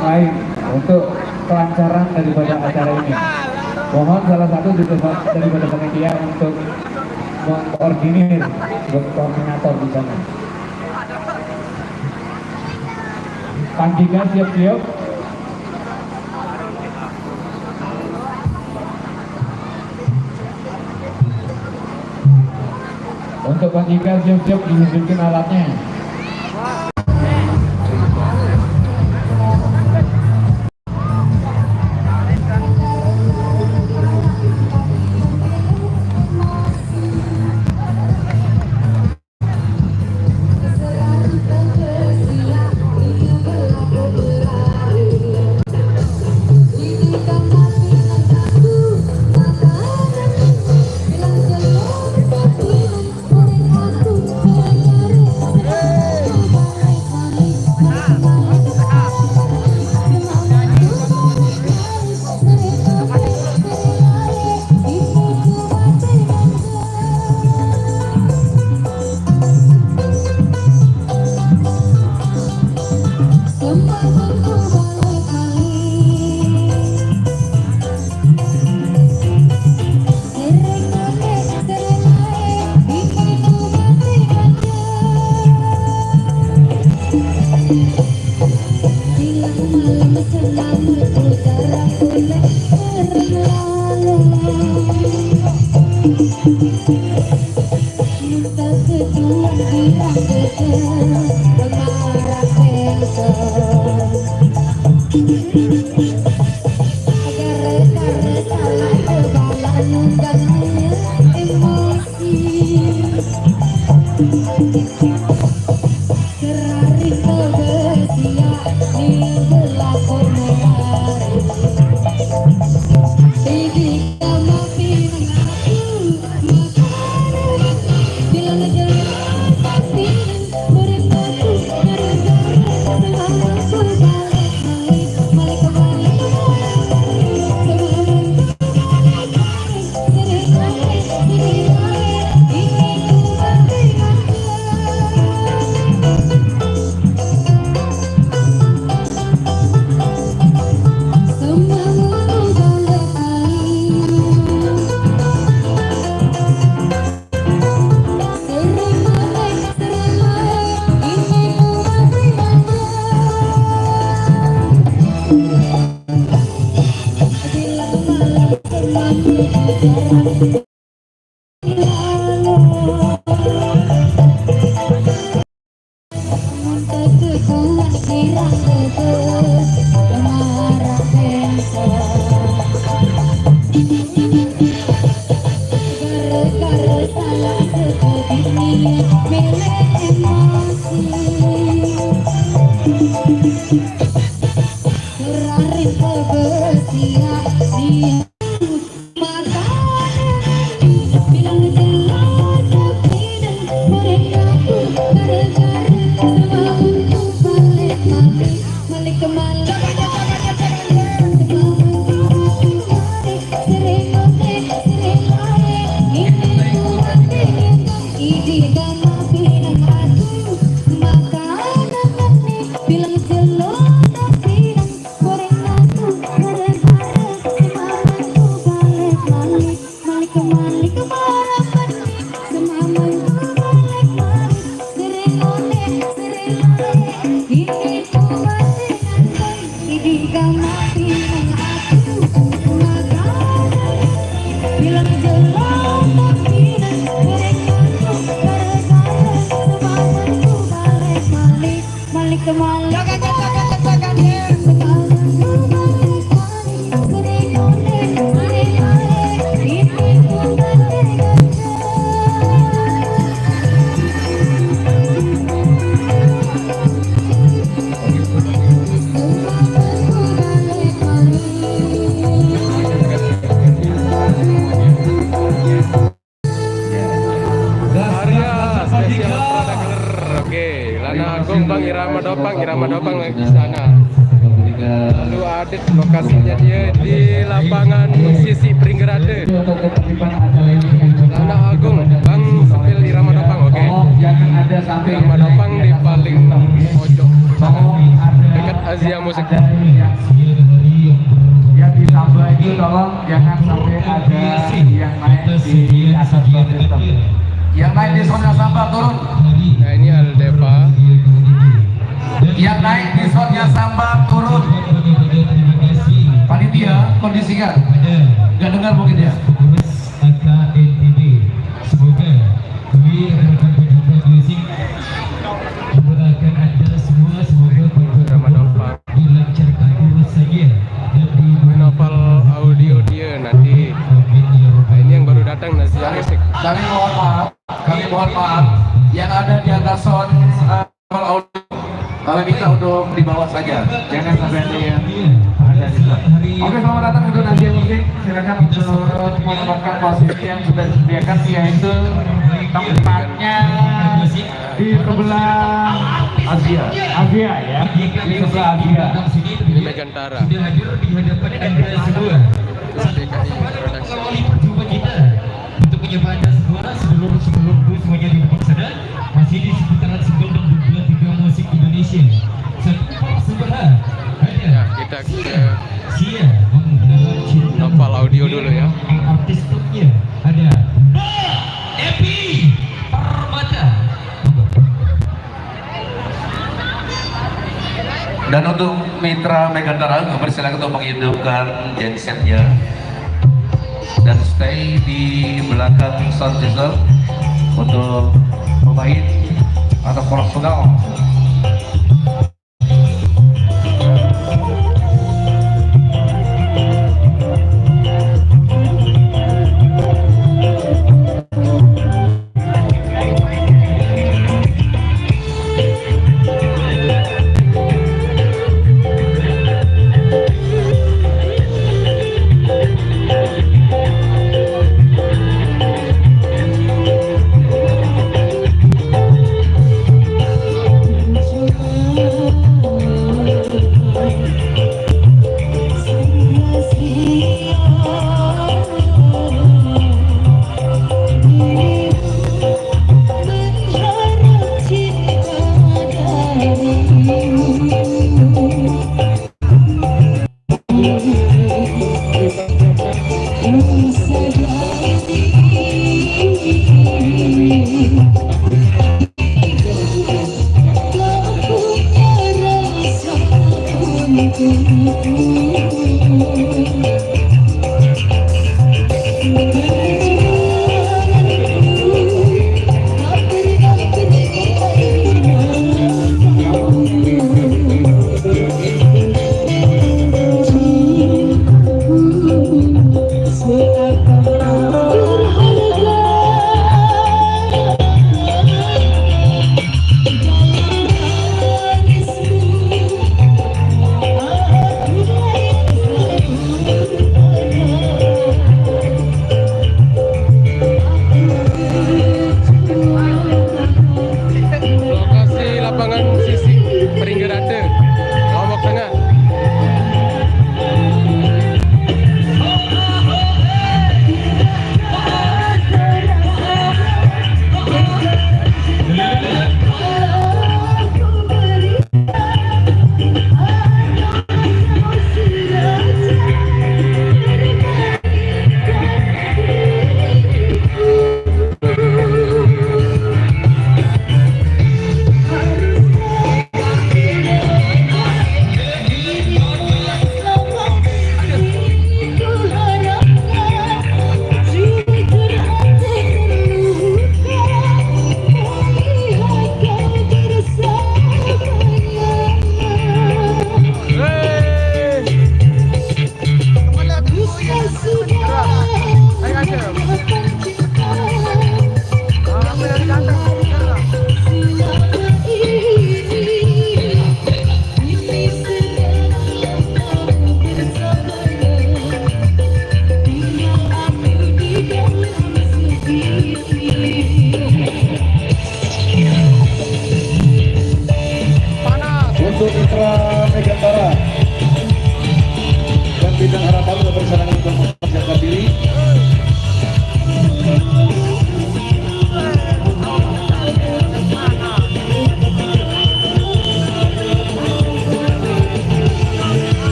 yang lain untuk kelancaran daripada acara ini. Mohon salah satu daripada panitia untuk mengkoordinir, koordinator di sana. Panitia siap-siap. Untuk panitia siap-siap ditunjukin alatnya. Irama Dopang di sana. Lalu Adit lokasinya dia di lapangan sisi Pringgerade. Lana Agung, Bang Sepil Irama Dopang, oke. Irama Dopang di paling pojok sana, dekat Azia Musik. Ada yang ditambah itu tolong jangan sampai ada yang naik di atas sound system. Yang naik di soundnya sampah turun. Nah ini Aldeva. Yang naik di soundnya sampah turun. Panitia kondisikan. Gak dengar mungkin ya. Semoga kami rekan pejabat musik memudahkan anda semua. Semoga Nopal. dilancarkan terus saja dan Nopal audio dia nanti. Nah ini yang baru datang Azia Musik. Kami mohon maaf yang ada di atas sound audio. Kalau bisa untuk di bawah saja, jangan sampai ada yang ada di sana. Oke, selamat datang untuk Azia Musik. Silakan untuk menempatkan posisi yang sudah disediakan, yaitu tempatnya di sebelah Azia ya, di sebelah Azia. Ini Megantara. sudah hadir di hadapan anda semua. DKI Production. Awali perjumpaan kita untuk menyapa anda semua sebelum semuanya di depan sana masih di seputaran 923 musik Indonesia. Sebelah ada Ya kita ke Sia Menggelar Cinta Nopal audio dulu ya. artis topnya ada Epi Permata. Dan untuk mitra Megantara, kami silakan untuk menghidupkan gensetnya dan stay di belakang sound system untuk pemain atau profesional.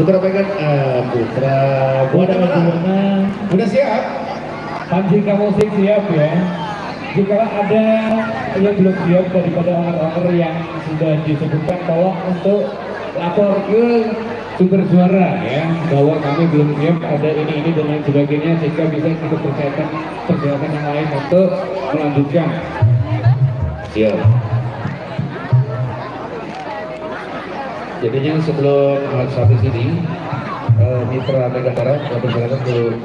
Putra pegang Putra Buana udah siap. Panjika musik siap ya. Jika ada yang belum siap daripada owner-owner yang sudah disebutkan, tolong untuk lapor ke sumber suara ya, bahwa kami belum siap, ada ini dan lain sebagainya, sehingga bisa kita persiapan yang lain untuk melanjutkan. Siap. Jadinya sebelum habis ini Mitra Megantara kita persilakan untuk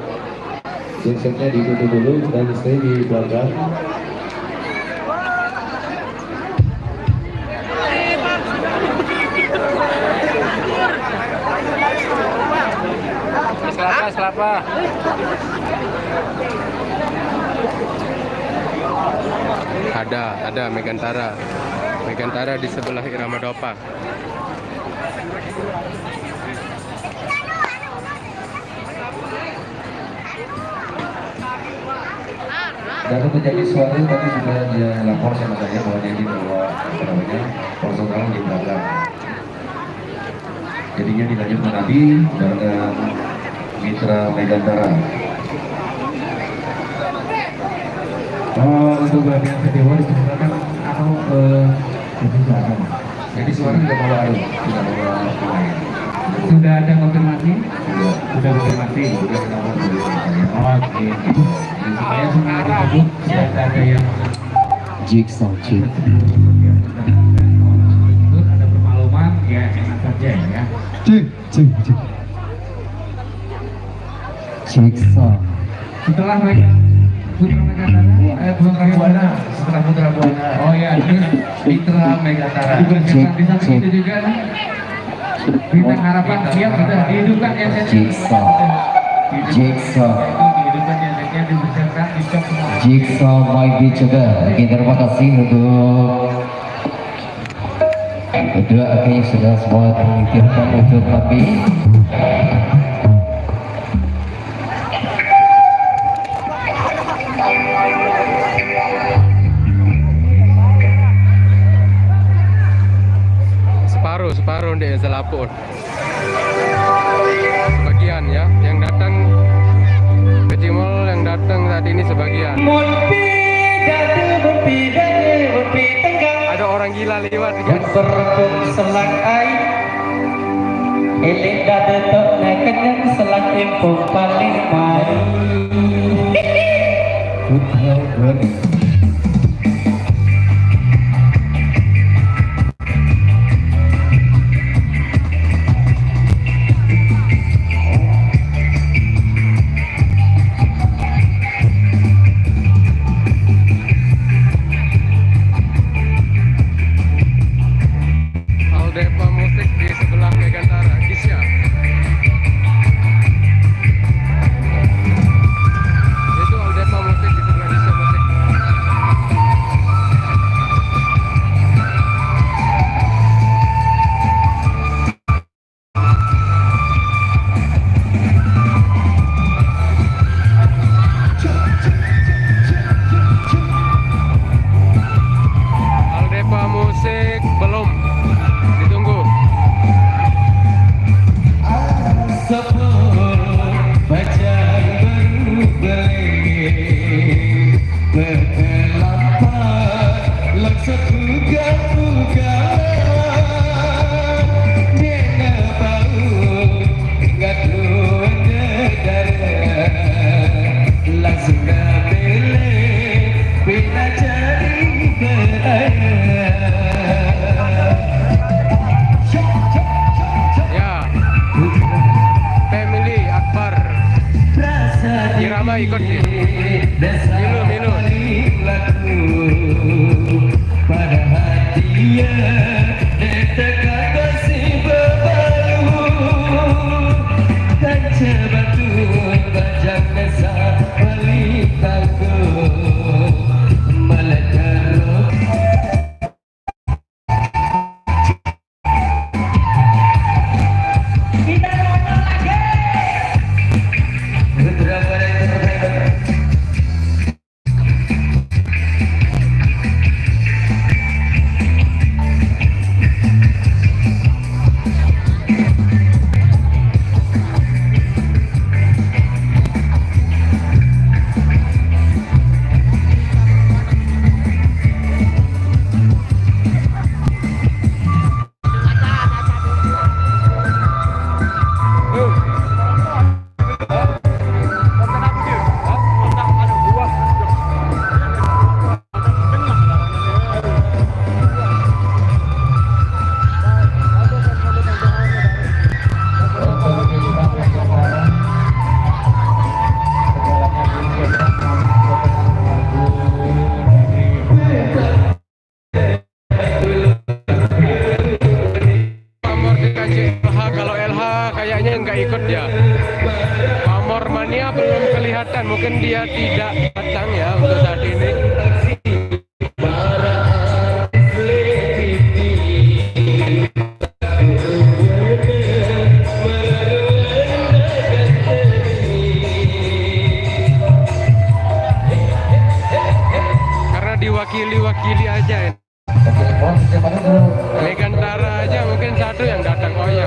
gensetnya ditutup dulu dan stay di belakang. Selapa. Ada Megantara. Megantara di sebelah Irama Dopang. Dan untuk jadi suara tadi sudah dia lapor sama saya bahwa dia dibawa personal di belakang. Jadinya dilanjutkan nanti dengan Mitra Megantara. Untuk bagian kedua disebutkan atau silakan. Jadi suara tidak bawa arus, tidak bawa lain. Sudah ada konfirmasi? Sudah konfirmasi, sudah lapor dari saya. Oke. Supaya semua disebut tidak ada yang Jigsaw chip. ada permakluman ya, enak saja ya. Jigsaw. Setelah mereka Putra Buana, setelah Putra Buana. oh ya, Mitra Megantara. dipersiapkan di samping itu juga nih. Bintang harapan siap sudah dihidupkan ya. Jigsaw. Jigsaw. Dihidupkan ya, dipersiapkan di shop semua. Jigsaw might be coba. Oke, terima kasih untuk kedua akhirnya sudah semua terpikirkan untuk kami. Separuh deh selaput. Sebagian ya, yang datang Becimol yang datang saat ini sebagian. Ada orang gila lewat ya. Berkum selang air elik dada tok kenyang selang impung paling mari putra buana. Aldepa Musik di sebelah Megantara, Kisya. Itu Aldepa Musik di sebelah Kisya Musik. Aldepa Musik belum. Ditunggu. Ya, family Akbar. Irama ikut nih. Milu. Pada hatinya detekan kasih berbalu dan cebatu bajak desa balitaku melekat. Mania belum kelihatan, mungkin dia tidak datang ya untuk saat ini. Karena diwakili aja ya. Megantara aja mungkin satu yang datang. Oh ya.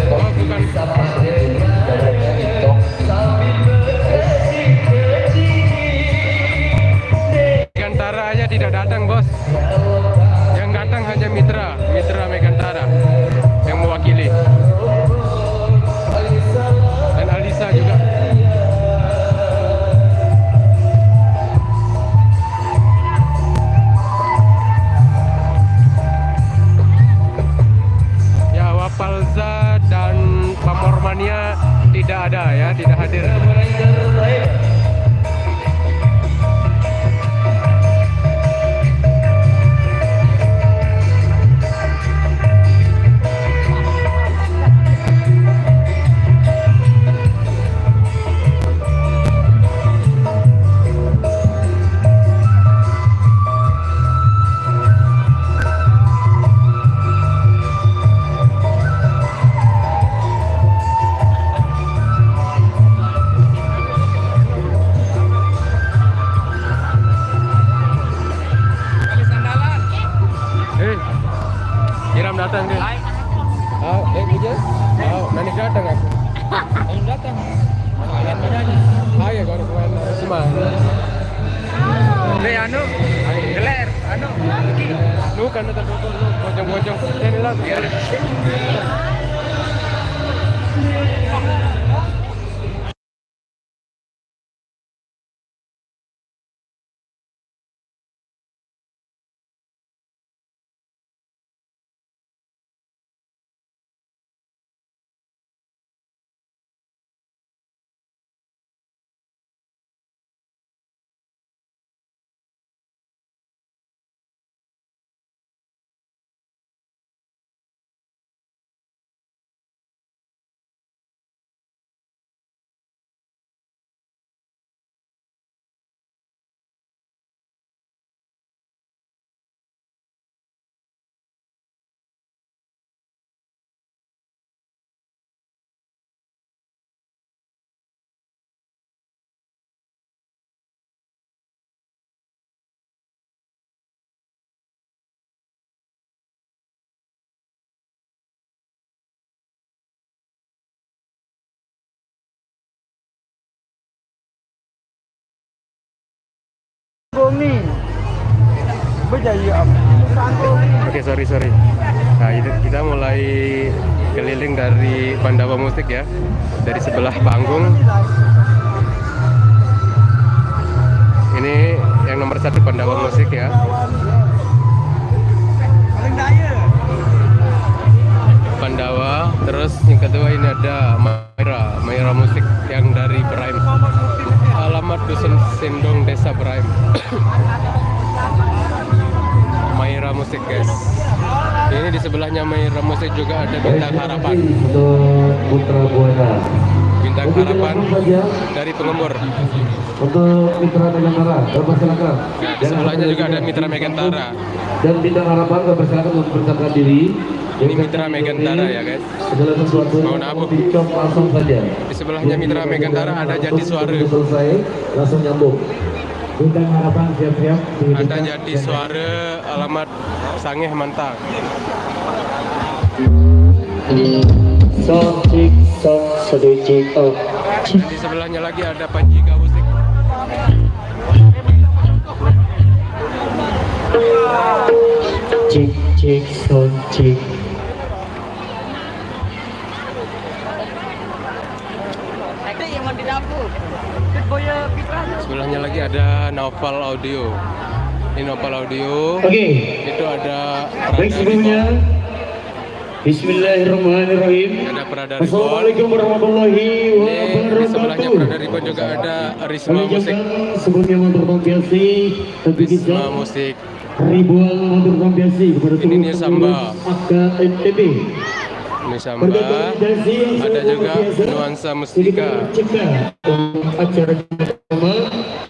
Oh bukan. Megantara aja tidak datang bos. Yang datang hanya Mitra Megantara yang mewakili. Dan Alisa juga. Palza dan Pamormania tidak ada ya, tidak hadir. Kiram datang deh. Puja? Nanti datang aku. Belum datang. Ayo kalau kemarin semua. Anu, geler, lu kan tertutup lu, pojok-pojok ini lah. Oke, sorry. Nah, kita mulai keliling dari Pandawa Musik ya, dari sebelah panggung. Ini yang nomor 1 Pandawa Musik ya. Pandawa, terus yang kedua ini ada Maira Musik yang dari Beraim. Alamat Dusun Sindong, Desa Beraim. Maira Musik guys. Ini di sebelahnya Maira Musik juga ada Bintang Harapan. Untuk Putra Buana. Bintang Harapan dari Pengembur. Untuk Mitra Megantara, persilakan. Nah, di sebelahnya juga ada Mitra Megantara. Dan Bintang Harapan, persilakan untuk bersabar diri. Ini Mitra Megantara ya guys. Segala sesuatu Mohon abu. dicop langsung saja. Di sebelahnya Mitra Megantara ada Jati Suara. Selesai, langsung nyambung. Bintang Harapan siap-siap. Ada Jati Suara, alamat Sangeh Mantang. Sound check, oh. Dan di sebelahnya lagi ada Panji Musik. Cek, sound check. Sebelahnya lagi ada Novel Audio. Ini Novel Audio. Oke. Itu ada Baik sebelumnya, Bismillahirrahmanirrahim. Ada Pradari Bon. Assalamualaikum warahmatullahi Di sebelahnya wabarakatuh. Pradari Bon juga ada Risma Musik. Sebelumnya motor tampiasi Risma Musik. ribuan motor tampiasi kepada Ini nih Samba. Aka NTB. Nisamba, ada juga Nuansa Mustika. Acara pertama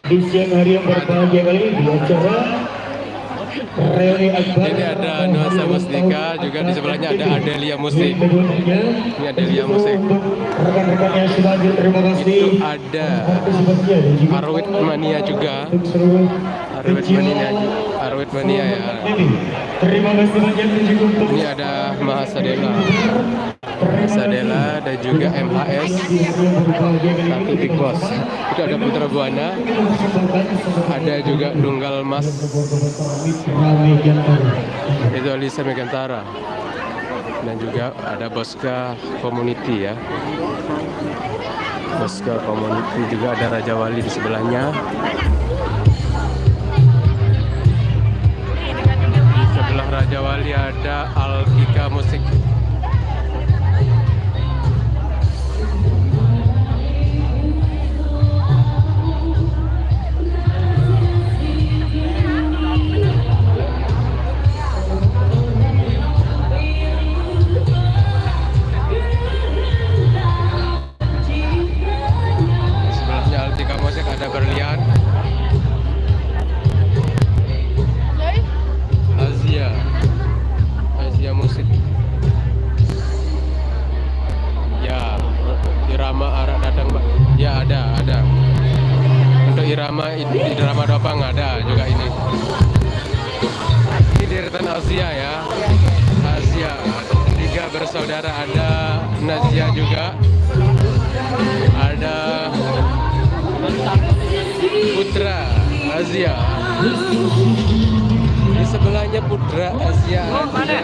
di siang hari yang berbahagia kali ini di acara reuni akbar. Ini ada Nuansa Mustika, juga di sebelahnya ada Adelia Musik. Ini Adelia Musik. Rekan-rekan yang sudah hadir, terima kasih. Itu ada Arwit Mania juga. Arwit Mania ya. Terima kasih banyak untuk Ini ada Mahasadela. Mahasadela dan juga MHS satu Big Boss. Itu ada Putra Buana. Ada juga Tunggal Mas. Itu Alisa Megantara. Dan juga ada Boska Community ya. Boska Community, juga ada Raja Wali di sebelahnya. Di sebelah Raja Wali ada Alkika Musik. Ada Berlian, Asia Musik. Ya, irama arah datang, ya ada. Untuk irama Dopang ada juga ini. Ini deretan Asia ya, Asia. 3 bersaudara, ada Nazia juga, ada Putra Asia. Di sebelahnya Putra Asia ada.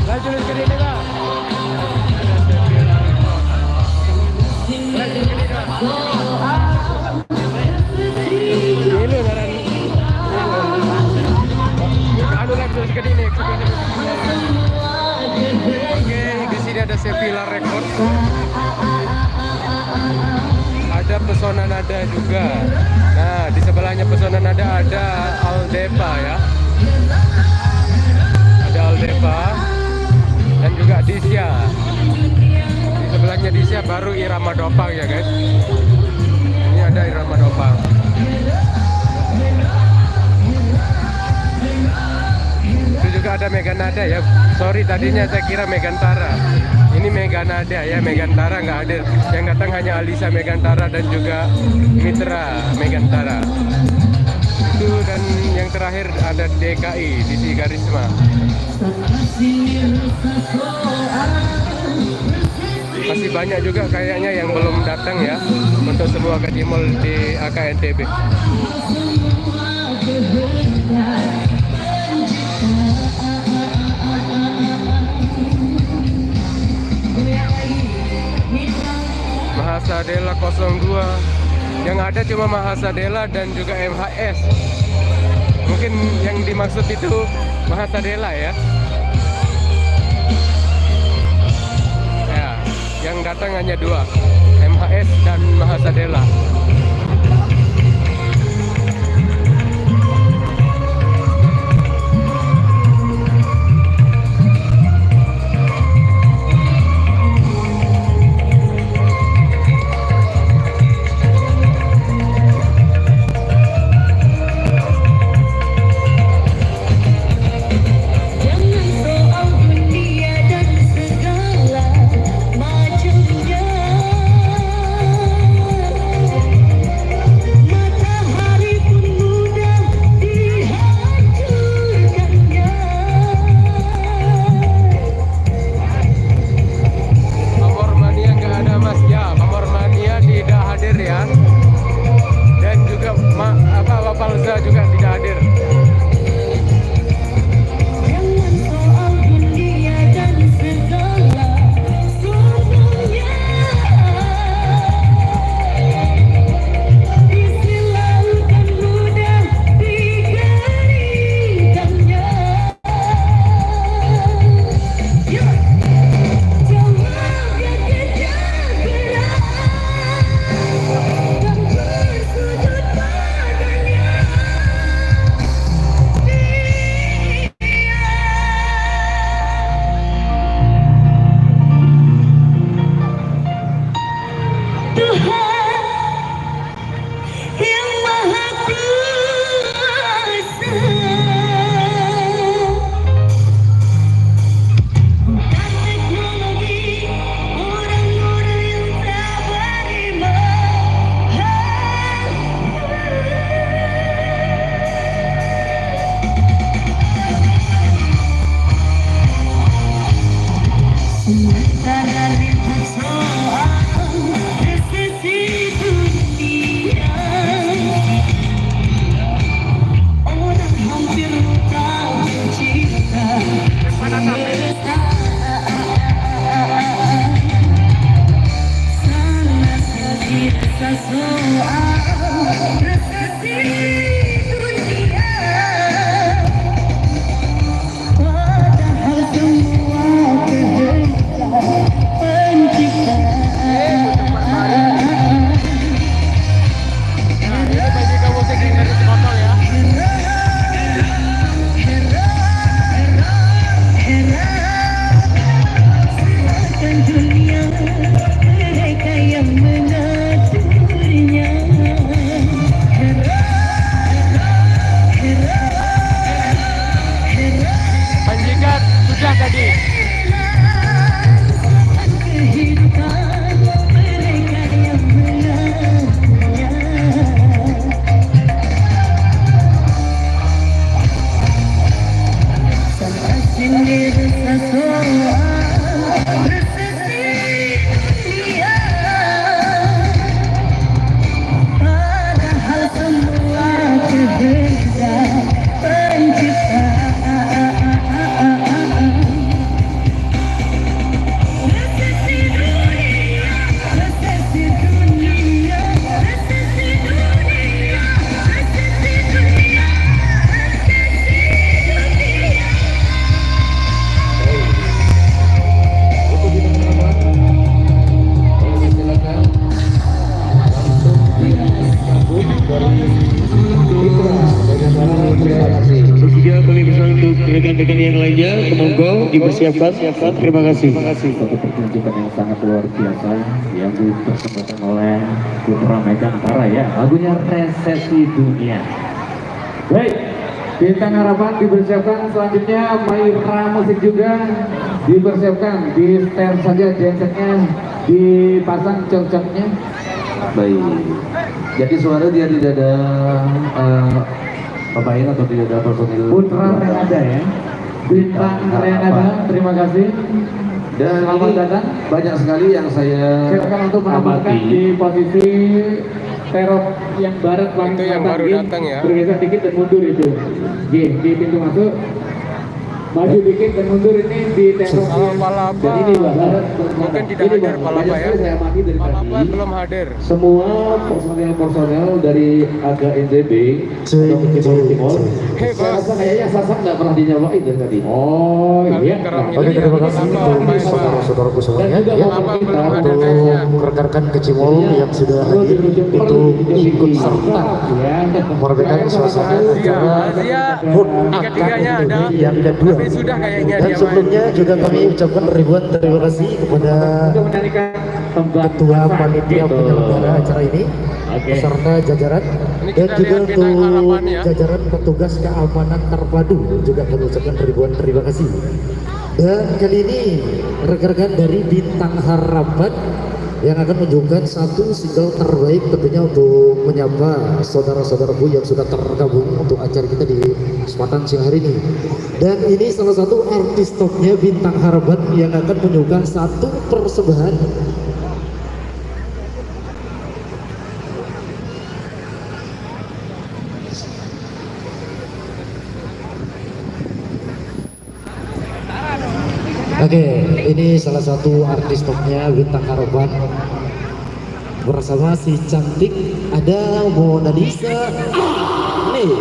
Lanjut ke sini Kak. Ini ngaran. Anu lanjut ke sini. Oke, di sini ada Sevilla Record. Ada Pesona Nada juga. Nah, di sebelahnya Pesona Nada ada Aldepa ya. Ada Aldepa dan juga Disya. Di sebelahnya Disya baru Irama Dopang ya guys. Ini ada Irama Dopang. Itu juga ada Meganada ya. Sorry tadinya saya kira Megantara. Ini Meganada ya, Megantara nggak hadir. Yang datang hanya Alisa Megantara dan juga Mitra Megantara. Itu, dan yang terakhir ada DKI di Sigarisma. Masih banyak juga kayaknya yang belum datang ya untuk semua Kadimol di AKNTB. Mahasadela 02. Yang ada cuma Mahasadela dan juga MHS. Mungkin yang dimaksud itu Mahasadela ya. Ya, yang datang hanya 2, MHS dan Mahasadela. dipersiapkan. Terima kasih. Satu pertunjukan yang sangat luar biasa yang dipersembahkan oleh Putra Megantara ya, lagunya Resesi Dunia. Baik, Bintang Harapan dipersiapkan, selanjutnya Maira Musik juga dipersiapkan, di stand saja gensetnya, dipasang cocoknya. Baik, jadi suara dia tidak ada pemain atau tidak ada personil Putra yang ada ya, Bintang yang ada, terima kasih. Dan selamat datang. Banyak sekali yang saya silakan untuk menambahkan di posisi terop yang barat paling Itu yang selatan, baru Gin. datang ya. Bergeser dikit dan mundur itu. Gin, di pintu masuk. Maju dikit dan mundur ini di terop Kalau yang Palapa dan ini barat. mungkin tidak Ini, hadir Bang, Palapa banyak ya. sekali saya amati dari Palapa tadi. belum hadir. Semua personel dari Aga NTB atau Kecimol Timur, saya rasa kayaknya Sasak nggak pernah dinyawain dari tadi. Oh iya. Oke, terima kasih untuk saudara-saudaraku semuanya ya, untuk rekan-rekan Kecimol yang sudah hadir untuk ikut serta meramaikan suasana acara HUT Tiga-tiganya ada. yang kedua. Tapi sudah kayaknya Dan dia sebelumnya juga kami ucapkan ribuan terima kasih kepada Ketua Panitia Penyelenggara acara ini beserta jajaran, Ini dan kita juga lihat Bintang untuk Harapan ya. jajaran petugas keamanan terpadu juga kami ucapkan ribuan terima kasih. Dan kali ini rekan-rekan dari Bintang Harapan yang akan menunjukkan satu single terbaik tentunya untuk menyapa saudara-saudaraku yang sudah tergabung untuk acara kita di kesempatan siang hari ini. Dan ini salah satu artis topnya Bintang Harapan yang akan menunjukkan satu persembahan Oke, ini salah satu artis topnya Bintang Harapan bersama si cantik ada Mona Lisa. Nih,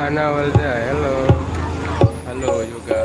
Ana Walda, halo. Halo juga.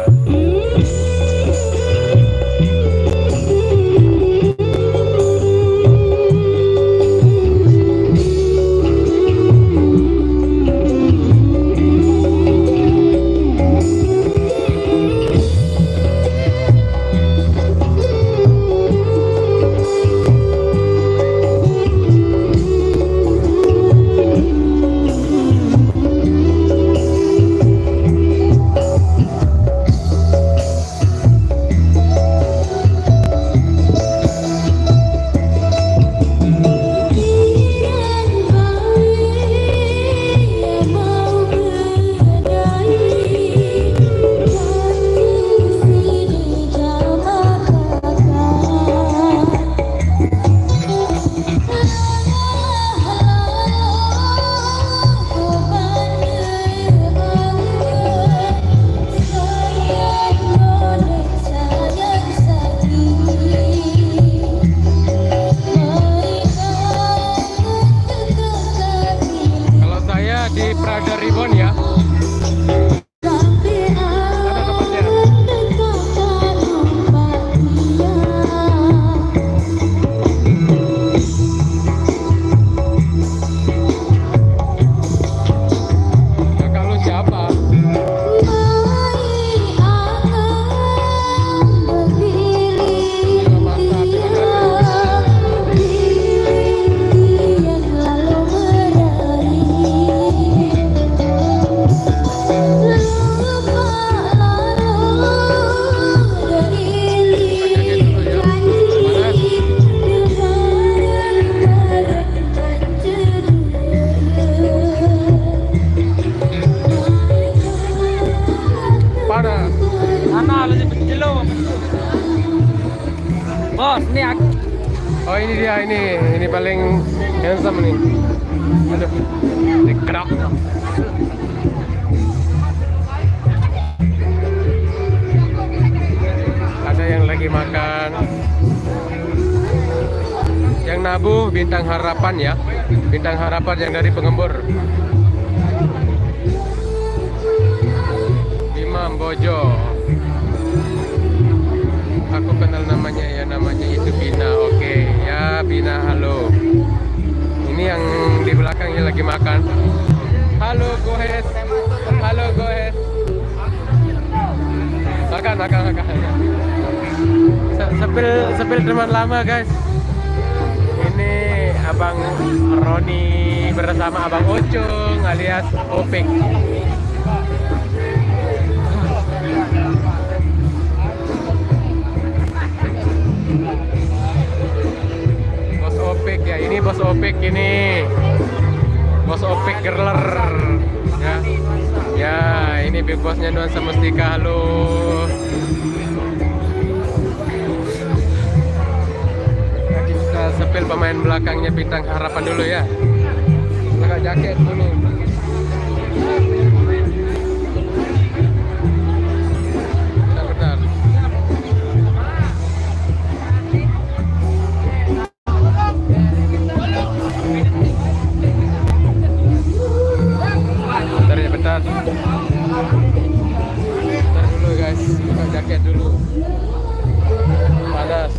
Bos, ini aku. Oh ini dia, ini paling handsome nih. Aduh, dikerok. Ada yang lagi makan. Yang nabuh Bintang Harapan ya, Bintang Harapan yang dari Pengembur. Imam Bojo. Aku kenal namanya ya, namanya itu Bina. Oke ya, Bina, halo. Ini yang di belakangnya lagi makan. Halo Gohes, halo Gohes. Makan. Sepil teman lama guys. Ini Abang Roni bersama Abang Ocung alias Opik. Bos Opik ya, ini Bos Opik ini. Bos Opik Gerler. Ya, ini big bossnya Nuansa Mustika, halo. Kita sepil pemain belakangnya Bintang Harapan dulu ya. Pakai jaket dulu. Bentar. Bentar. Bentar dulu guys, buka jaket dulu. Panas.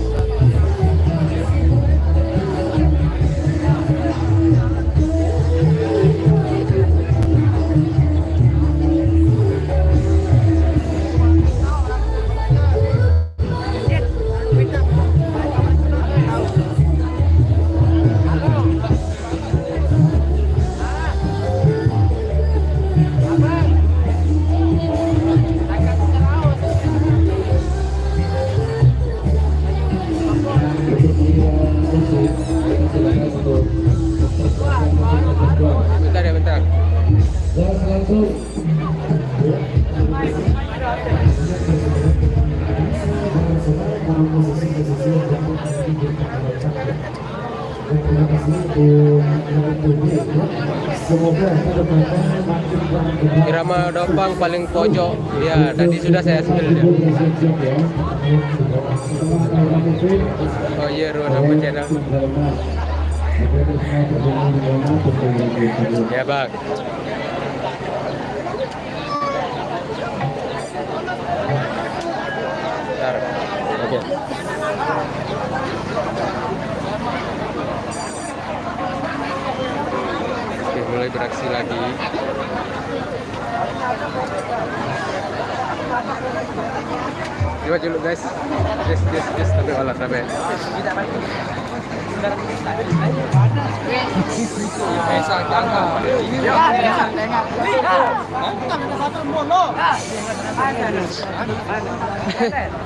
Bentar ya, bentar. Irama Dopang paling pojok ya, tadi sudah saya spill ya. Oh iya, Ruang apa channel? Ya bang. Bentar. Oke. Oke, mulai beraksi lagi. Coba dulu guys. Yes, tapi olah sampai.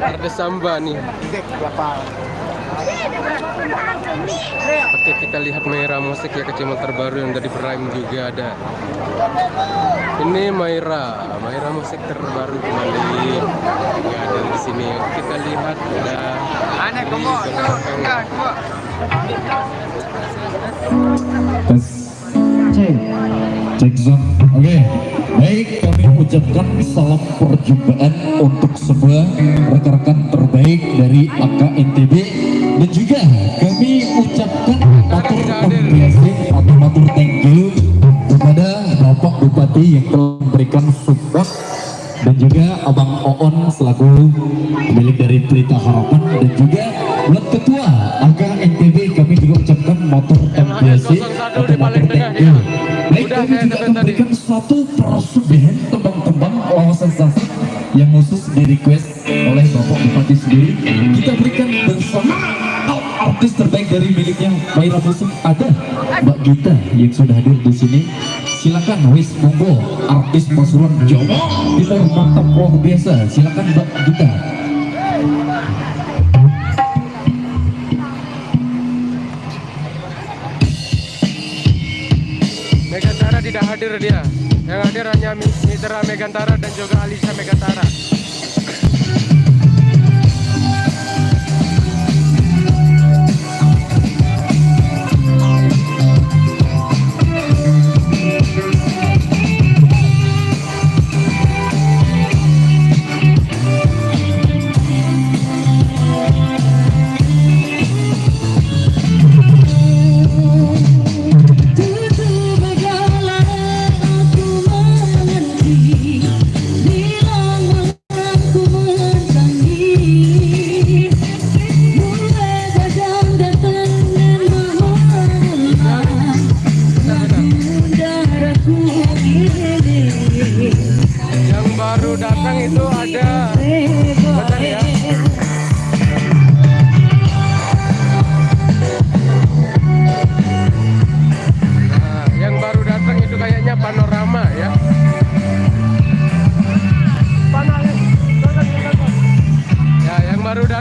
Ada samba nih. Oke, kita lihat Maira Musik ya, kecamatan terbaru yang dari Prime juga ada. Ini Maira Musik terbaru kembali. Ya, ada di sini. Kita lihat ada. Cek zone. Oke, baik, kami ucapkan salam perjumpaan untuk semua rekan-rekan terbaik dari AKNTB, dan juga kami ucapkan matur apresiasi atau matur thank you kepada Bapak Bupati yang telah memberikan support, dan juga Abang Oon selaku pemilik dari Pelita Harapan, dan juga buat Ketua AKNTB kami juga ucapkan matur apresiasi atau matur thank you. Baik, kami juga akan memberikan satu persembahan tembang-tembang lawas sensasi yang khusus di request oleh Bapak Bupati sendiri. Kita berikan bersama artis terbaik dari miliknya Maira Musik, ada Mbak Gita yang sudah hadir di sini. Silakan wis monggo, artis Pasuruan Jawa kita mantap luar biasa. Silakan Mbak Gita. Megantara tidak hadir dia. Yang hadir hanya Mitra Megantara dan juga Alisa Megantara.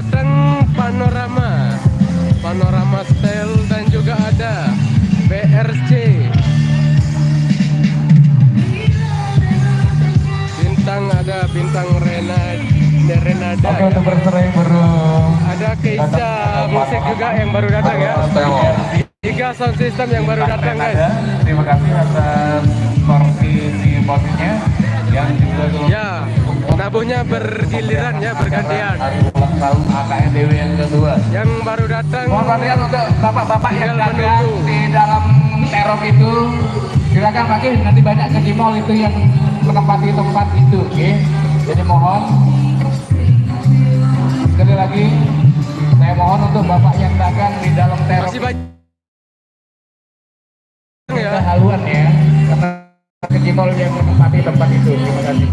datang Panorama Style dan juga ada BRC. Ada bintang Renada. Oke, untuk berserah yang baru Ada Keisha musik juga yang baru datang ya. Tiga sound system yang baru datang guys. Terima kasih atas partisipasinya yang juga Ya, nabuhnya bergiliran ya, bergantian. hari ulang tahun AKNDW yang kedua. Yang baru datang Mohon perhatian untuk bapak-bapak yang tinggal dagang menunggu. di dalam terop itu, silakan pakai, nanti banyak kecimol itu yang menempati tempat itu, oke? Jadi mohon sekali lagi saya mohon untuk bapak yang dagang di dalam terop Masih banyak ya. haluan ya, karena kecimol yang menempati tempat itu. Terima kasih.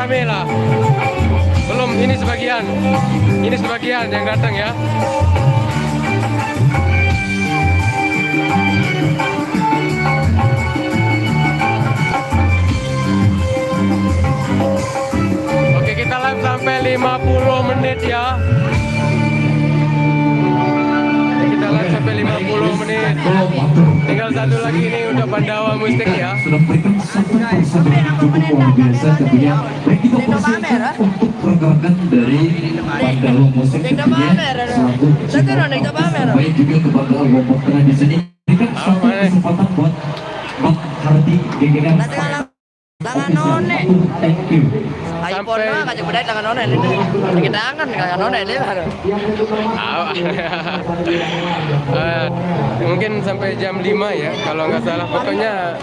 rame lah. Belum, ini sebagian yang datang ya. Oke, kita live sampai 50 menit ya. Kita live sampai 50 menit. Tinggal satu lagi ini udah Pandawa Musik ya. Sudah memberikan satu persaudaraan cukup luar biasa tentunya. Baik kita persilakan untuk pergerakan dari Pandawa Musik tentunya selaku baik juga kepada kelompok tengah di sini. Berikan satu kesempatan buat Bang Hardi gengengan Tangan none. Thank you. Ayo pon Sampai- mah kacau bedai tangan none ini. Kita tangan tangan none ini. Mungkin sampai jam 5 ya kalau nggak salah, pokoknya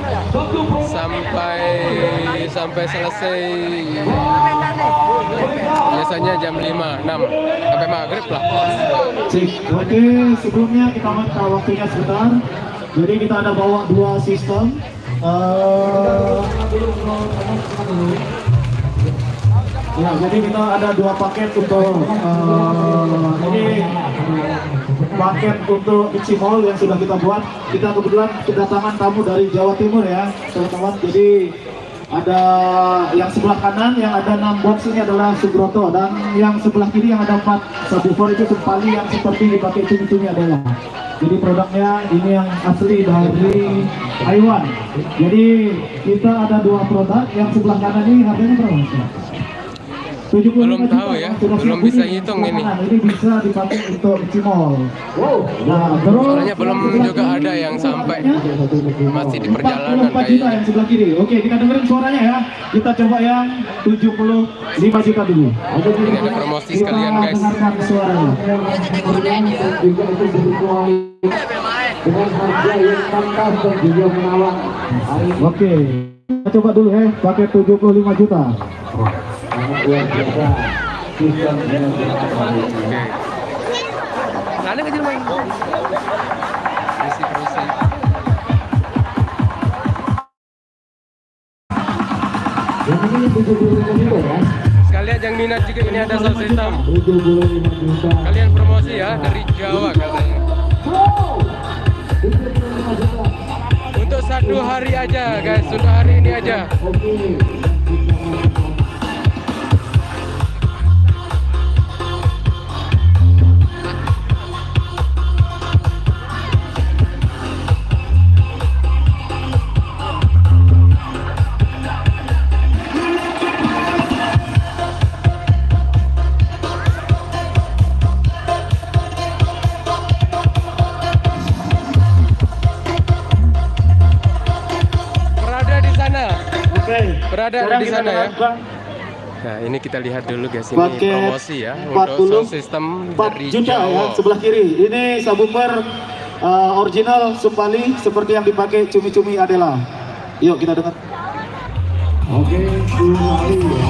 sampai selesai biasanya jam 5, 6 sampai maghrib lah. Cik. Oke, sebelumnya kita minta waktunya sebentar. Jadi kita ada bawa dua sistem. Ya, jadi kita ada dua paket untuk ini paket untuk Icimol yang sudah kita buat. Kita kebetulan kedatangan tamu dari Jawa Timur ya, teman-teman. Jadi ada yang sebelah kanan yang ada 6 box ini adalah Subroto, dan yang sebelah kiri yang ada 4 subwoofer itu Sempali yang seperti dipakai cumi-cumi adalah. Jadi produknya ini yang asli dari Taiwan. Jadi kita ada dua produk, yang sebelah kanan ini harganya berapa Mas? 75 Belum juta, tahu ya, sudah belum siap bisa bunyi. hitung Sebelah ini. kanan ini bisa dipakai untuk Cimol. Nah, terus Soalnya belum juga ada yang sampai, masih di perjalanan 44 juta yang sebelah kiri. Oke, kita dengerin suaranya ya. Kita coba yang 75 juta dulu. Ini ada promosi sekalian guys. Kita dengarkan suaranya. Juga itu berkuali dengan harga yang pantas dan juga menawan. Hari ini Oke, kita coba dulu ya, pakai 75 juta. sangat luar biasa. Sistem yang Ada kecil main. Promosi. yang ini 75 juta ya. Sekalian yang minat juga ini ada sound system. 75 juta. Kalian promosi ya dari Jawa katanya. Untuk 1 hari aja guys, untuk hari ini aja. Berada di sana ya. Nah, ini kita lihat dulu guys, ini Paket promosi ya untuk sound system 4 dari juta ya, Jawa. sebelah kiri. Ini subwoofer original Sempali seperti yang dipakai cumi-cumi Adela. Yuk kita dengar. Oke, Sumali ya.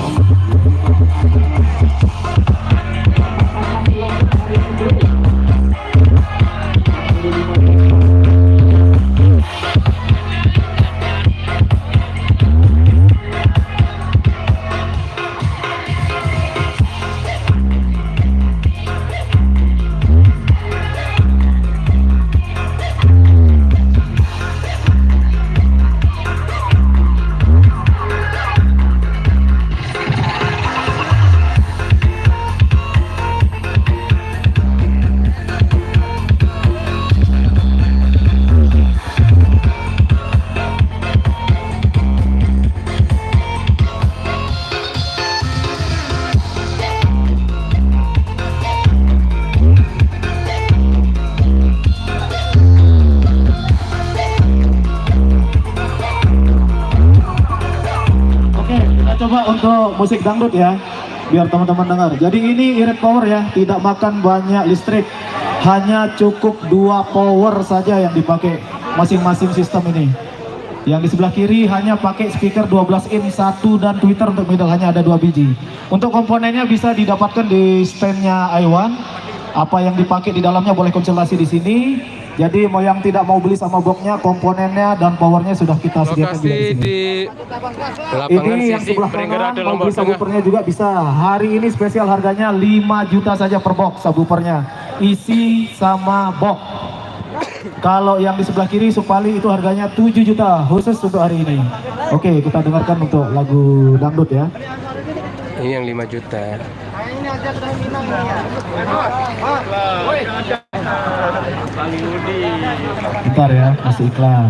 Coba untuk musik dangdut ya, biar teman-teman dengar. Jadi ini irit power ya, tidak makan banyak listrik, hanya cukup 2 power saja yang dipakai masing-masing sistem ini. Yang di sebelah kiri hanya pakai speaker 12 in 1 dan tweeter untuk middle, hanya ada 2 biji. Untuk komponennya bisa didapatkan di standnya Iwan. Apa yang dipakai di dalamnya boleh konsultasi di sini. Jadi mau yang tidak mau beli sama boxnya, komponennya dan powernya sudah kita sediakan juga di Lokasi sini. di lapangan Ini yang Sisi sebelah Pringgerada kanan, mau Lombok beli Tengah. subwoofernya juga bisa. Hari ini spesial harganya 5 juta saja per box subwoofernya, isi sama box. Kalau yang di sebelah kiri Supali itu harganya 7 juta khusus untuk hari ini. Oke, kita dengarkan untuk lagu dangdut ya. Ini yang 5 juta. Bentar ya, masih iklan.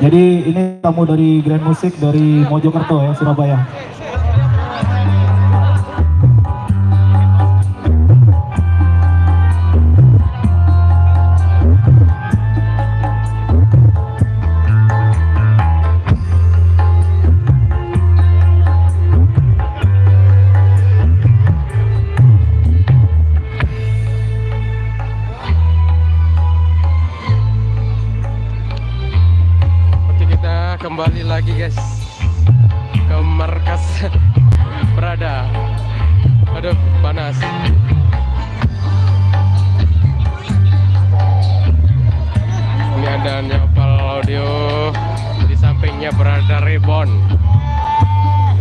Jadi ini tamu dari Grand Music dari Mojokerto ya, Surabaya. lagi guys ke markas Prada. Aduh, panas. Ini ada Nyopal Audio, di sampingnya Prada Ribbon.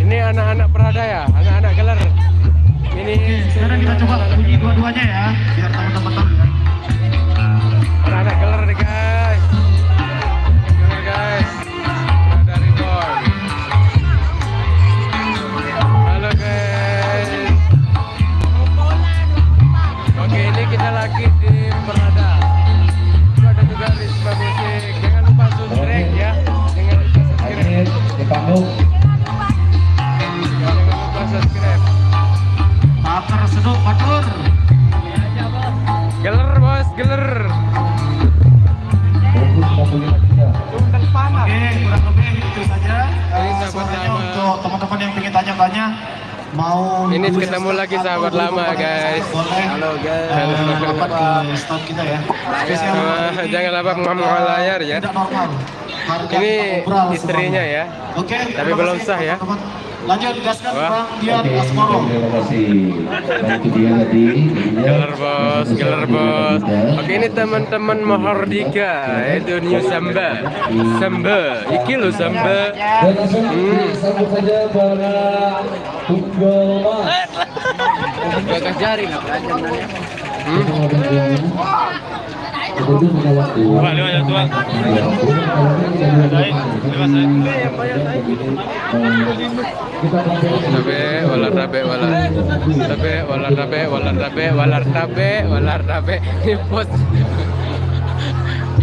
Ini anak-anak Prada ya, anak-anak gelar. Ini Sekarang kita coba bunyi dua-duanya ya, biar teman-teman tahu ya. anak-anak gelar nih guys. Gelar guys, Prada Ribbon. Halo guys. Oke, ini kita lagi di Prada. Itu ada juga Risma Musik. Jangan lupa subscribe ya. Jangan lupa subscribe. di panggung. Jangan lupa subscribe. Pakar seduk batur. Geler bos, geler. Oke, kurang lebih itu saja. Ini sahabat Suaranya lama. untuk teman-teman yang ingin tanya-tanya mau Ini tulis ketemu slide lagi atau sahabat duduk lama, pada guys. slide boleh. Halo guys. Dapat ke stand kita ya. Spesial ini Jangan lupa mengambil layar ya. tidak normal. Harga Ini kita obral istrinya semuanya. ya. Oke, Tapi terima belum kasih, sah ya. teman-teman. Lanjut gaskan Wah. Bang Dian Asmoro. Terima kasih. Dan itu dia tadi. Geler bos, geler bos. Oke, ini teman-teman Mahardika, itu New Samba, Samba, iki lo Samba. Dan langsung disambut saja para tunggal mas. Gagas jaring apa aja nanya. Ini bos.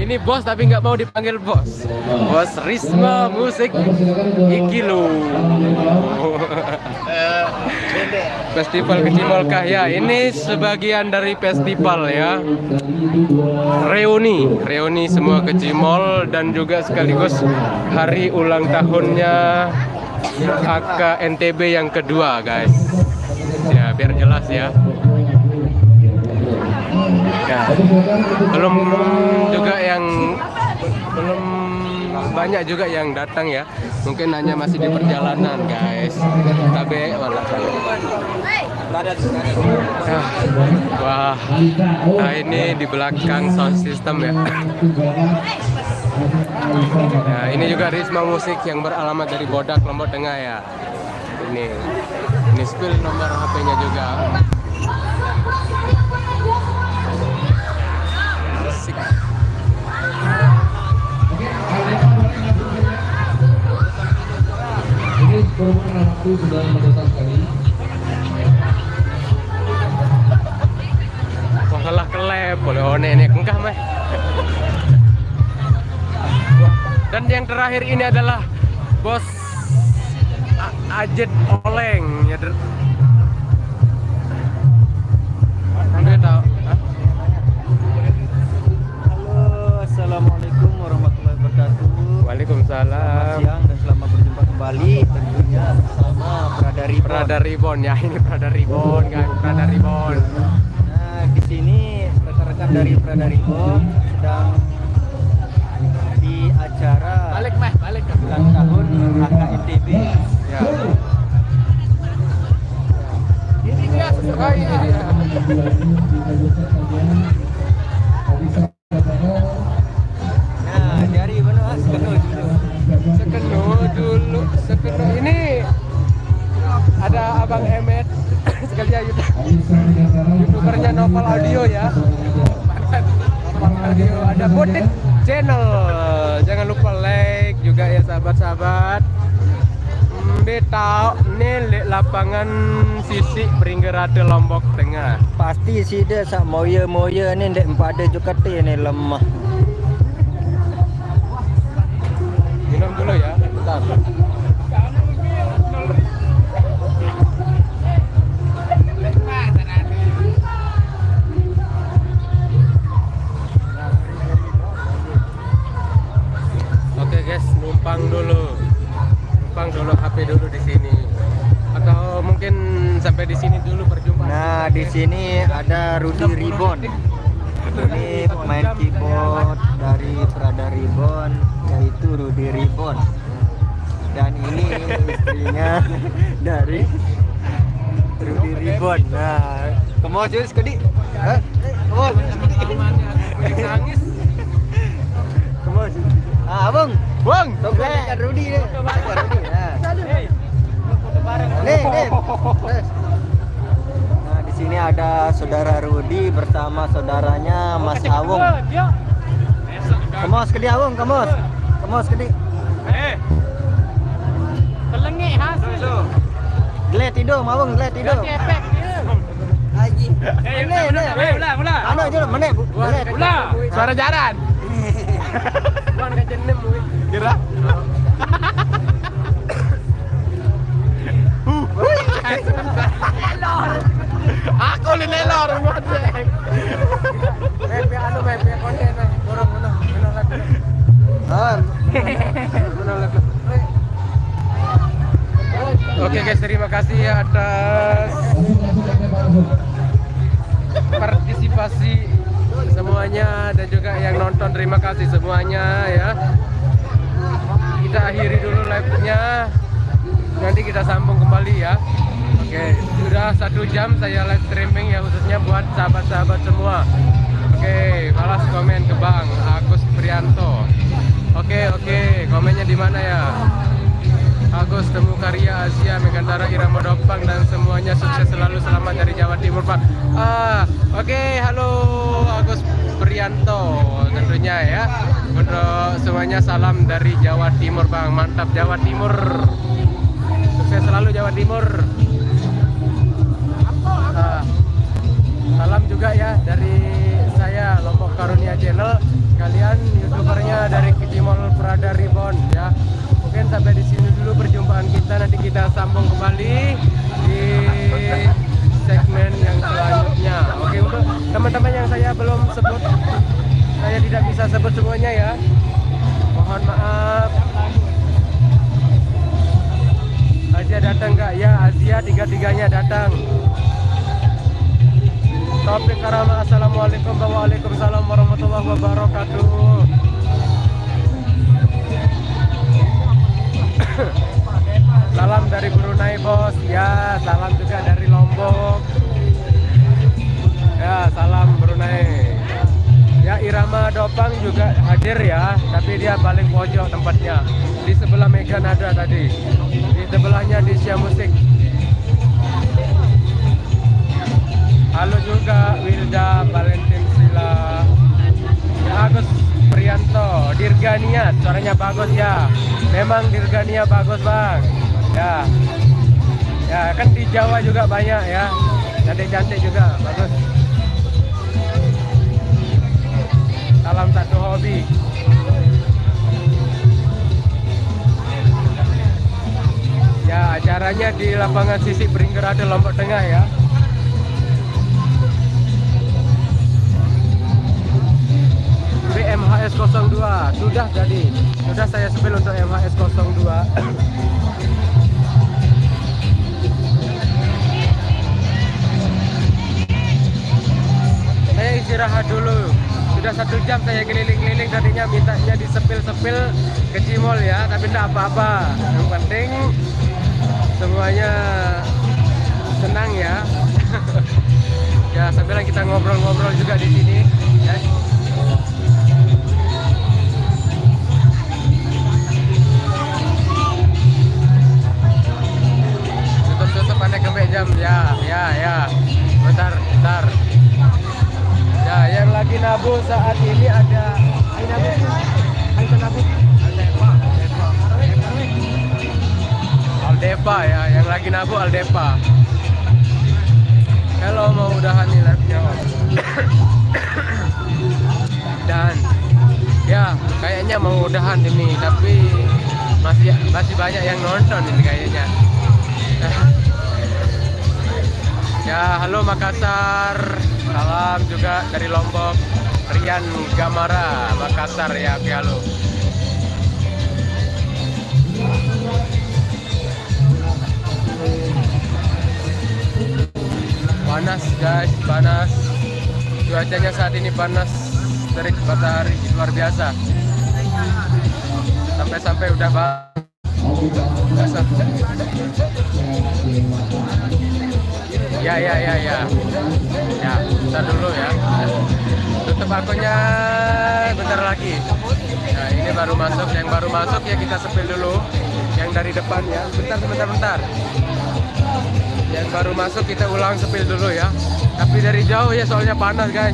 Ini bos tapi nggak mau dipanggil bos. Bos Risma Musik iki lo. Festival Kecimol Kahya ini sebagian dari festival ya. Reuni semua Kecimol dan juga sekaligus hari ulang tahunnya AK NTB yang kedua guys. Ya biar jelas ya. Ya. Belum banyak juga yang datang ya. Mungkin hanya masih di perjalanan guys. Tabe wala. Wah. Nah ini di belakang sound system ya. Nah, ini juga Risma Musik yang beralamat dari Bodak Lombok Tengah ya. Ini spill nomor HP-nya juga. Musik. Ini berhubung waktu sudah mendesak sekali. Wah kalah kelep, boleh onek engkah mah. Dan yang terakhir ini adalah bos Ajet Oleng ya. Anda tahu? Halo, assalamualaikum warahmatullahi wabarakatuh. Waalaikumsalam. Selamat siang dan selamat berjumpa kembali tentunya bersama Prada Ribbon. Prada Ribbon ya, ini Prada Ribbon kan, Prada Ribbon. Nah, di sini rekan-rekan dari Prada Ribbon sedang di acara Balik ulang tahun AKNTB. ya. Ini dia, oh ini dia. Nah, dari mana Sekeno. Ini ada Abang Emet sekali ya YouTubernya Novel Audio ya. Novel Audio, ada Botik Channel. Jangan lupa like juga ya sahabat-sahabat. Betau nih lapangan Sisi Pringgerade Lombok Tengah. Pasti sih dia sak moya-moya ni ndek empada juga ni lemah. Minum dulu ya, bentar. Oke guys, numpang dulu HP dulu di sini. Atau mungkin sampai di sini dulu perjumpaan. Nah, di sini ada Rudy Ribbon. Ini pemain keyboard dari Prada Ribbon, yaitu Rudy Ribbon. Dan ini istrinya dari Rudy Ribbon. Nah, kemau jus kedi. Kemau jus kedi. Nangis. Kemau. Abang. Bang, toko dekat Rudy ni. Nih. Nah, di sini ada saudara Rudy bersama saudaranya Mas Awung. Kemos kedi Awung, kemos kedi. Pelengik hasil. Gelet hidung, Awung gelet hidung. Efek dia. Haji. Mula. Ano je mana? Gelet. Suara jaran. Bang ka jenem kira. Aku lelor ngojek. Mepe konten dorong lagu. Oke guys, terima kasih atas partisipasi semuanya dan juga yang nonton, terima kasih semuanya ya. Kita akhiri dulu live-nya, nanti kita sambung kembali ya. Oke, sudah 1 jam saya live streaming ya, khususnya buat sahabat-sahabat semua. Oke, balas komen ke Bang Agus Prianto. Oke, komennya di mana ya? Agus Temu Karya Asia, Megantara, Irama Dopang dan semuanya sukses selalu, selamat dari Jawa Timur Pak. Oke, halo Agus Prianto tentunya ya. Untuk semuanya salam dari Jawa Timur Bang, mantap Jawa Timur. Sukses selalu Jawa Timur. Salam juga ya dari saya Lombok Karunia Channel. Kalian youtubernya dari Kicimol Prada Ribbon ya. Mungkin sampai di sini dulu perjumpaan kita, nanti kita sambung kembali di segmen yang selanjutnya. Oke, untuk teman-teman yang saya belum sebut, saya tidak bisa sebut semuanya ya. Mohon maaf. Asia datang nggak? Ya, Asia tiga-tiganya datang. Topik Karama, assalamualaikum waalaikumsalam warahmatullahi wabarakatuh. Salam dari Brunei bos ya, salam juga dari Lombok ya, salam Brunei ya. Irama Dopang juga hadir ya, tapi dia paling pojok tempatnya, di sebelah Mega Nada tadi, di sebelahnya di Sia Musik. Halo juga Wilda Valentin Sila ya, Agus Prianto, Dirgania, suaranya bagus ya. Memang Dirgania bagus bang. Ya kan di Jawa juga banyak ya. Cantik-cantik juga, bagus. Salam satu hobi. Ya, acaranya di lapangan Sisik Beringgerade Lombok Tengah ya. MHS 02 sudah jadi, sudah saya spill untuk MHS 02. Saya istirahat dulu, sudah 1 jam saya keliling-keliling, tadinya mintanya di sepil-sepil ke Cimol ya, tapi tidak apa-apa, yang penting semuanya senang ya. Ya, sambil kita ngobrol-ngobrol juga di sini ya. Pandai kembali jam ya bentar ya. Yang lagi nabu saat ini ada Aldepa ya, yang lagi nabu Aldepa. Kalau mau udahan nih live-nya dan ya kayaknya mau udahan ini, tapi masih banyak yang nonton ini kayaknya. Ya, halo Makassar, salam juga dari Lombok, Rian Gamara, Makassar ya, oke halo. Panas guys, panas. Cuacanya saat ini panas, terik matahari luar biasa. Sampai-sampai udah Ya. Ya, bentar dulu ya. Tutup akunnya bentar lagi. Nah, ini baru masuk. Yang baru masuk ya kita sepil dulu. Yang dari depan ya. Bentar. Yang baru masuk kita ulang sepil dulu ya. Tapi dari jauh ya soalnya panas guys.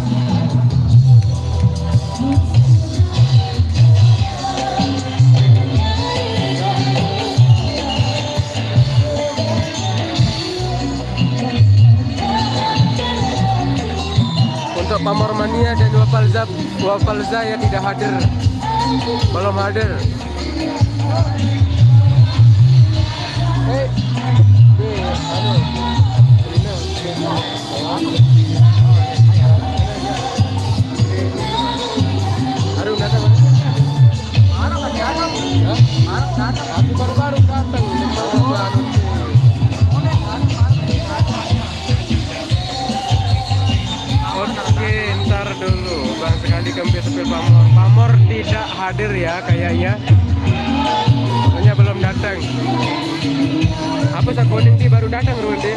Untuk Pamor Mania dan Wafalza yang tidak hadir, belum hadir. Aku baru datang. Oke, ntar dulu Bang sekali kembali sepil Pamor. Pamor tidak hadir ya kayaknya. Soalnya belum datang. Apa sakonin dia baru datang Rundi?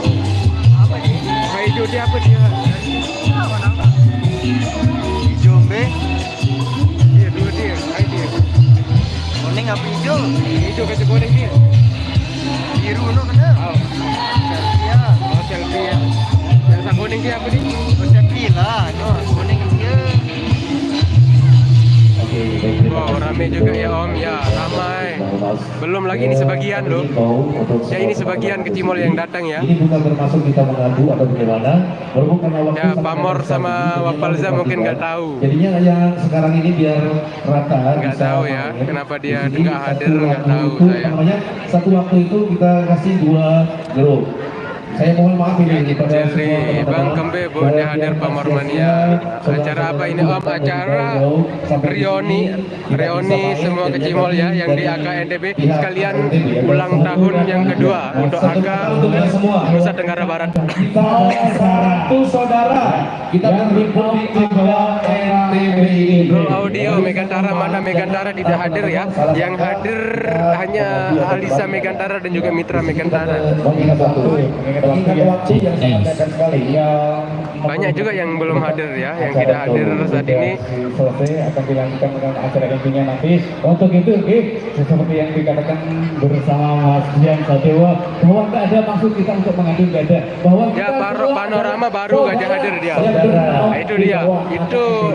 Apa sih? Hijau dia apa dia? Hijau be. Iya dua dia, dia. Kuning apa hijau? Hijau kasih kuning dia. Biru no kena. Oh, selfie ya. Yang sakoning dia apa dia? Tapi lah, no kuning dia. Wow, ramai juga ya Om, ya ramai. Belum lagi ini sebagian loh. Ya ini sebagian ke Cimol yang datang ya. Ini bukan bermaksud kita mengadu atau bagaimana, walaupun karena waktu Ya Pamor sama Wafalza mungkin nggak tahu. Jadinya yang sekarang ini biar rata. Nggak bisa tahu ya, main. kenapa dia Di sini nggak hadir, satu nggak waktu tahu itu, saya. Namanya satu waktu itu kita kasih 2 grup. Saya mohon maaf ini pada Jadi Bang Kembe boleh hadir Pamor Mania. Acara apa ini Om? Acara Reoni semua ke Cimol ya yang di AKNDB sekalian ulang tahun yang kedua untuk AK Nusa Tenggara Barat. Kita ada 100 saudara kita berhimpun di bawah NTB ini. Bro audio Megantara mana Megantara tidak hadir ya. Yang hadir hanya Alisa Megantara dan juga Mitra Megantara. Banyak juga yang belum hadir ya, yang tidak hadir saat ini. Selesai akan dilanjutkan dengan acara intinya nanti. Untuk itu, seperti yang dikatakan bersama Mas Dian Sadewa, bahwa nggak ada maksud kita untuk mengadu, nggak ada. Bahwa Ya panorama baru gak ada hadir dia. Nah, itu dia. Itu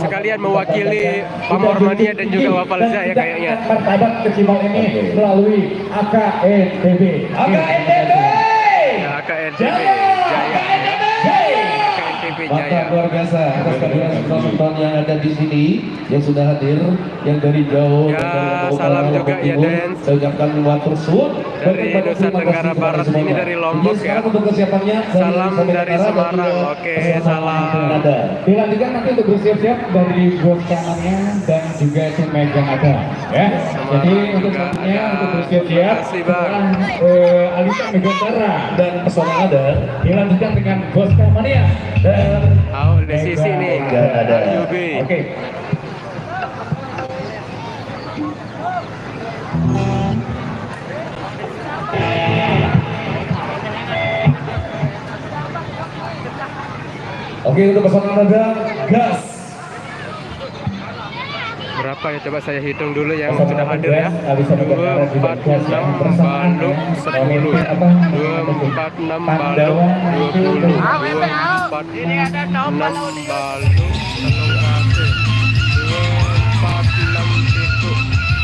sekalian mewakili Pamor Mania dan juga Wafalza ya kayaknya. Martabat ke Cimol ini melalui AKNDB. AKNDB. Ya, AKNTB Jaya. AKNTB Jaya. Luar biasa atas kehadiran sultan yang ada di sini yang sudah hadir, yang dari jauh. Ya, salam juga ya Dens. Saya ucapkan matur suwun Dari Nusa Tenggara Barat ini dari Lombok ya. Untuk kesiapannya Salam dari Semarang. Oke, salam. Dilanjutkan nanti untuk bersiap-siap dari bos kanannya dan juga tim megang ada ya. Jadi untuk juga selanjutnya ada. untuk bersiap-siap Terima kasih, Bang. setelah Alisa Megantara dan pesona ada dilanjutkan dengan bos Kamania dan Oh, di sisi nih. Ada. RUB. Oke. Oke, untuk pesona ada gas. Berapa ya coba saya hitung dulu yang sudah hadir ya. 246 Bandung 10 ya. 246 Bandung 20. 246 Bandung 1 246 itu.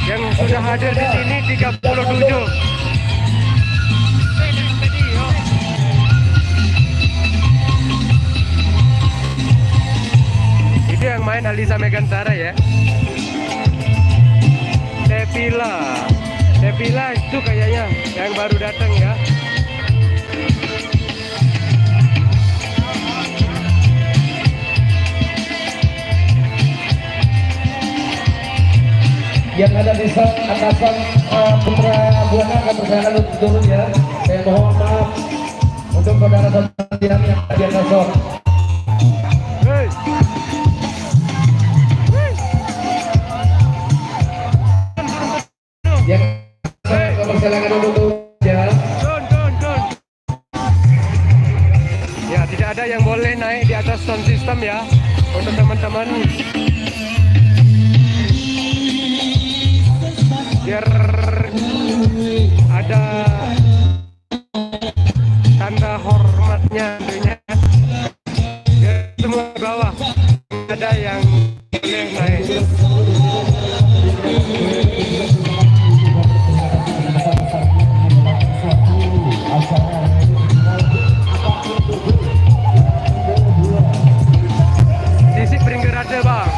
Yang sudah hadir di sini 37. Itu yang main Alisa Megantara ya. Tepila itu kayaknya yang baru datang ya. Yang ada di atasan Putra Buana akan berkenan untuk turun ya. Saya mohon maaf untuk saudara-saudara yang ada di atasan. Hey. Yang saya tidak ada yang boleh naik di atas sound system ya untuk teman-teman, biar ada tanda hormatnya tentunya. Biar semua di bawah ada yang boleh naik. Sisi Pringgerade bang.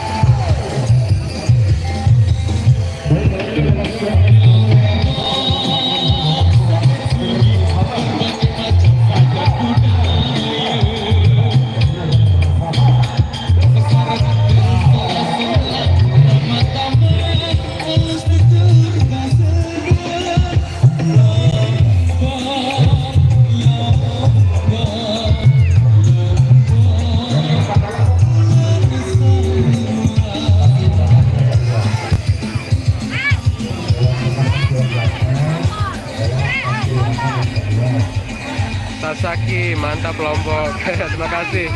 Sasaki, mantap Lombok. Terima kasih.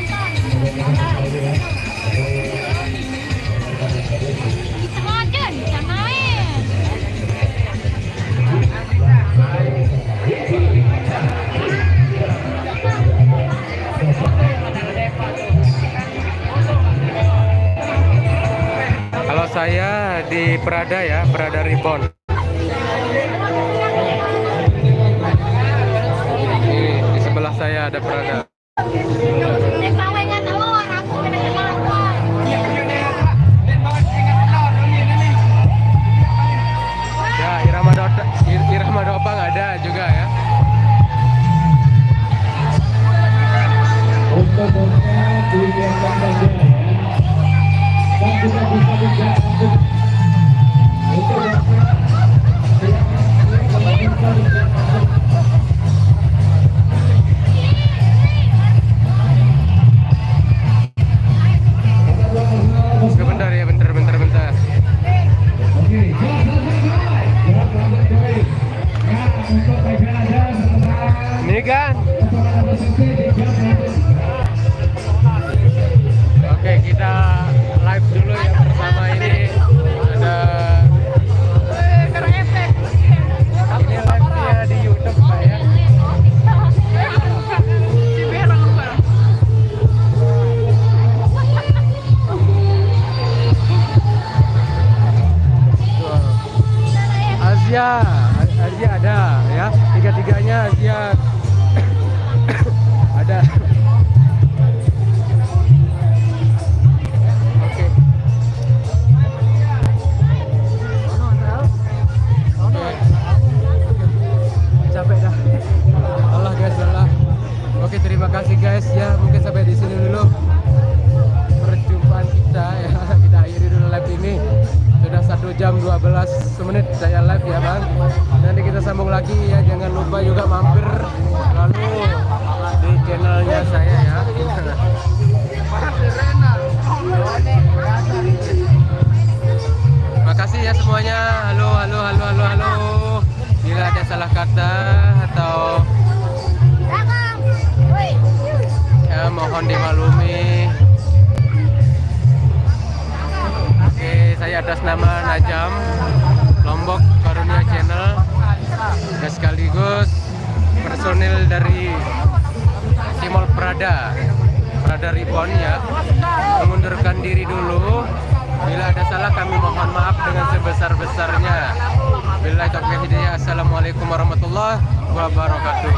Modern, jangan main. Kalau saya di Prada ya, Prada Ribbon. Di sebelah saya ada Prada. Ya, Irama Dopang ada juga ya. Untuk-untuk dibiarkan saja ya. Dan kita bisa juga untuk Bentar ya, bentar. Ini kan. Oke, kita live dulu ya bersama ini. Ada ini live-nya di YouTube Pak ya. Asia ada ya, tiga-tiganya Asia ada. Oke. Capek dah. Allah guys, Allah. Oke, terima kasih guys ya. Mungkin sampai di sini dulu perjumpaan kita ya. Kita akhiri dulu live ini. Sudah 1 jam 12 menit saya live ya bang. Nanti kita sambung lagi ya. Jangan lupa juga mampir lalu di channelnya saya ya. Makasih ya semuanya. Halo. Bila ada salah kata atau ya mohon dimaklumi. Saya atas nama Najam Lombok Karunia Channel dan sekaligus personil dari Cimol Prada Ribbon ya, mengundurkan diri dulu. Bila ada salah kami mohon maaf dengan sebesar-besarnya. Billahi taufiq hidayah. Assalamualaikum warahmatullahi wabarakatuh.